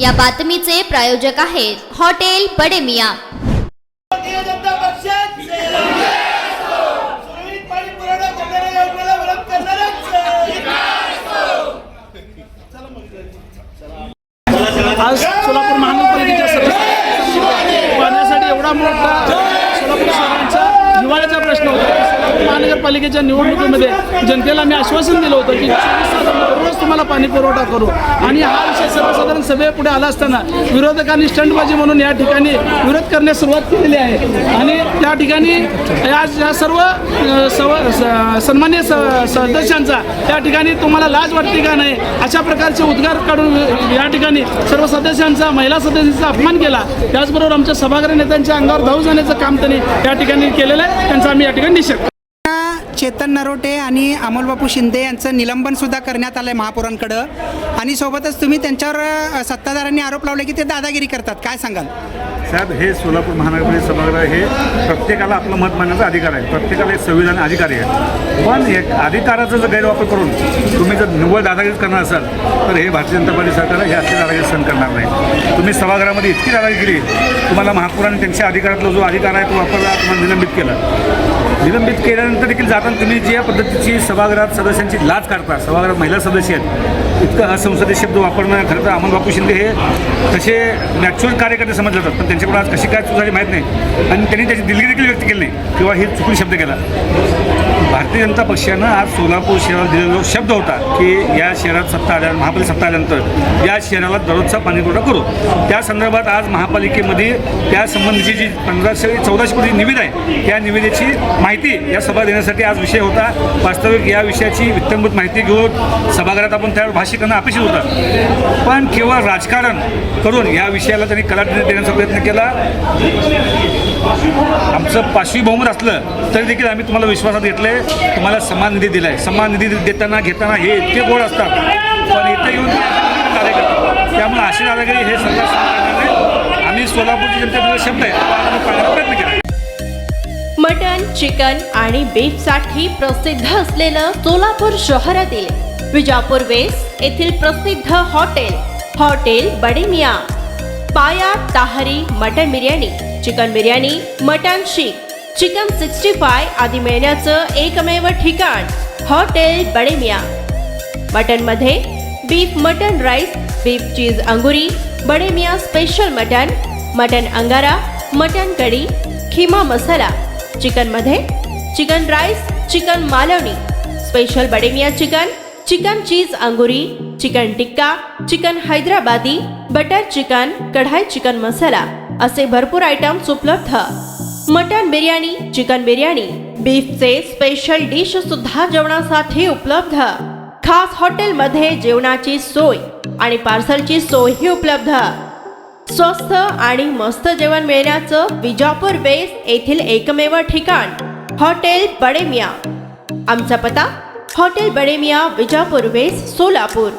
या बातमीचे प्रायोजक आहेत हॉटेल बडे मियां। भारतीय जनता पक्षाचे सुरळीत पाणी पुरवठा करणाऱ्या योजनेला विरोध करणाऱ्यांचे आज सोलापूर महानगरपालिकेच्या सदस्य पाहण्यासाठी एवढा मोठा सोलापूर शहरांचा हिवाळ्याचा प्रश्न होता। सोलापूर महानगरपालिकेच्या निवडणुकीमध्ये जनतेला मी आश्वासन दिलं होतं की 24 तासात रोज तुम्हाला पाणी पुरवठा करू, आणि हा विषय सर्वसाधारण सभेपुढे आला असताना विरोधकांनी स्टंटबाजी म्हणून या ठिकाणी विरोध करण्यास सुरुवात केलेली आहे। आणि त्या ठिकाणी आज या सर्व सन्मान्य सदस्यांचा त्या ठिकाणी तुम्हाला लाज वाटते का नाही अशा प्रकारचे उद्गार काढून या ठिकाणी सर्व सदस्यांचा, महिला सदस्यांचा अपमान केला। त्याचबरोबर आमच्या सभागृह नेत्यांच्या अंगावर धाव जाण्याचं काम त्यांनी त्या ठिकाणी केलेलं आहे, त्यांचा आम्ही या ठिकाणी निषेध। चेतन नरोटे आणि अमोलबापू शिंदे यांचं निलंबन सुद्धा करण्यात आलं आहे महापौरांकडं, आणि सोबतच तुम्ही त्यांच्यावर सत्ताधाऱ्यांनी आरोप लावले की ते दादागिरी करतात, काय सांगाल? साहेब, हे सोलापूर महानगरपालिका सभागृह हे प्रत्येकाला आपलं मत मांडण्याचा अधिकार आहे, प्रत्येकाला एक संविधान अधिकारी आहे। पण एक अधिकाराचा जर गैरवापर करून तुम्ही जर निव्वळ दादागिरी करणार असाल तर हे भारतीय जनता पार्टी सरकार हे असे दादागिरी सहन करणार नाही। तुम्ही सभागृहामध्ये इतकी दादागिरी केली, तुम्हाला महापौरांनी त्यांच्या अधिकारातला जो अधिकार आहे तो वापरला, तुम्हाला निलंबित केलं। निलंबित केल्यानंतर देखील जाताना तुम्ही ज्या पद्धतीची सभागृहात सदस्यांची लाच काढता, सभागृहात महिला सदस्य आहेत, इतकं असंसदीय शब्द वापरणं, खरं तर अमोलबापू शिंदे हे तसे नॅचरल कार्यकर्ते समजले जातात, पण त्यांच्याकडून आज कशी काय चूक झाली माहीत नाही, आणि त्यांनी त्याची दिलगिरी देखील व्यक्त केली नाही किंवा हे चुकून शब्द केला। भारतीय जनता पक्षानं आज सोलापूर शहराला दिलेला शब्द होता की या शहरात सत्ता आल्या, महापालिका सत्ता आल्यानंतर या शहराला दररोजचा पाणी पुरवठा करू। त्या संदर्भात आज महापालिकेमध्ये त्या संबंधीची जी 1400 कोटी निविदा आहे त्या निविदेची माहिती या सभा देण्यासाठी आज विषय होता। वास्तविक या विषयाची वित्तंभूत माहिती घेऊन सभागृहात आपण त्यावर भाष्य करणं अपेक्षित होतं, पण केवळ राजकारण करून या विषयाला त्यांनी कलाटणी देण्याचा प्रयत्न केला। आमचं पाचवी बहुमत असलं तरी देखील आम्ही तुम्हाला विश्वासात घेतले, तुम्हाला समान निधी दिला आहे। समान निधी देताना घेताना हे इतके गोड असतात, पण इथं येऊन कार्य करतात, त्यामुळे अशी दादागिरी हे सरकार सहन करणार नाही। आम्ही सोलापूरची जनतेचा शब्द आहे पाळण्याचा प्रयत्न केला। मटन, चिकन आणि बीफसाठी प्रसिद्ध असलेलं सोलापूर शहरातील विजापूर वेस्ट येथील प्रसिद्ध hotel Bade Miyan. Paya tahri mutton biryani, chicken biryani, mutton seekh, chicken 65 आदी मिळण्याचं एकमेव ठिकाण हॉटेल बडे मियां। मटनमध्ये beef mutton rice, beef cheese angoori, Bade Miyan special mutton, mutton angara, mutton kadhi, keema masala. चिकनमध्ये chicken rice, chicken Malvani, special Bade Miyan chicken, chicken cheese angoori, chicken tikka, chicken Hyderabadi, butter chicken, kadai chicken masala असे भरपूर आयटम्स उपलब्ध। मटन बिर्याणी, चिकन बिर्याणी, बीफचे स्पेशल डिश सुद्धा जेवणासाठी उपलब्ध। खास हॉटेलमध्ये जेवणाची सोय आणि पार्सलची सोयही उपलब्ध। स्वस्त आणि मस्त जेवण मिळण्याचं विजापूर वेस्ट येथील एकमेव ठिकाण हॉटेल बडे मियां। आमचा पत्ता हॉटेल बडे मियां, विजापूर वेस्ट, सोलापूर।